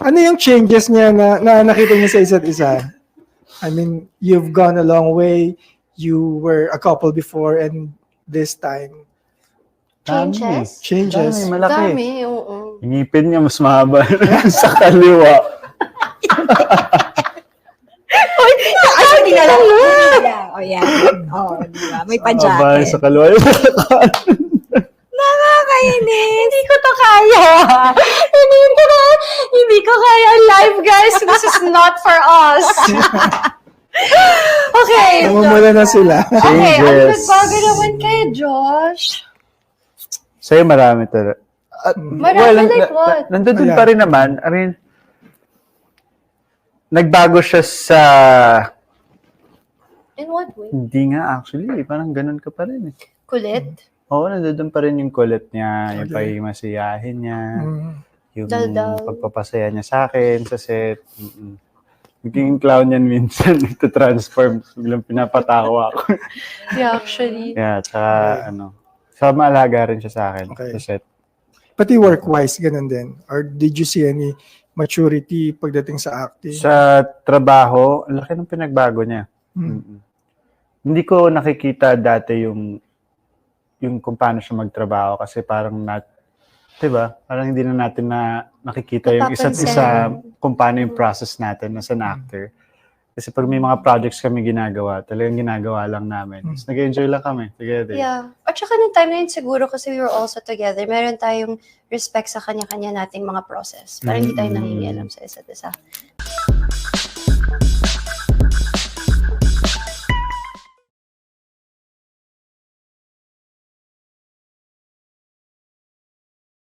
Ano yung changes niya na nakita niya sa isa't isa? I mean, you've gone a long way. You were a couple before and this time. Changes? Changes. Dami, malaki. Dami, oo. Yung ngipin niya mas mahaba sa kaliwa. Hindi na lang. O yan. O, diba? May Mahaba pa-jacket. sa kaliwa. Nakakainis. Hindi ko to kaya. Hindi ko kaya live, guys. This is not for us. Okay. Namumula na sila. Okay, ang Changes. nagbago naman kay Josh. Sa'yo marami talaga. Marami like what? Nandun Ayan. pa rin naman. I mean, nagbago siya sa... In what way? Hindi nga actually. Parang ganun ka pa rin. Kulit? Oo, nandun pa rin yung kulit niya. Yung Okay. pagmasiyahin niya. Mm. Yung Daldal. pagpapasaya niya sa akin sa set. Naging clown yan minsan. Nagtatransform. Biglang pinapatawa ako. Yeah, actually. Yeah, tsaka sa maalaga rin siya sa akin Okay. sa set. Pati work-wise, ganun din. Or did you see any maturity pagdating sa acting? Sa trabaho, ang laki ng pinagbago niya. Mm. Hindi ko nakikita dati yung kung paano siya magtrabaho kasi parang diba? Parang hindi na natin nakikita yung isa't isa kung paano yung process natin as an actor. Kasi pag may mga projects kami ginagawa, talagang ginagawa lang namin. Tapos nag-enjoy lang kami together. Yeah. At saka nung time na yun siguro kasi we were also together, meron tayong respect sa kanya-kanya nating mga process. Parang hindi tayo nangingialam sa isa't isa.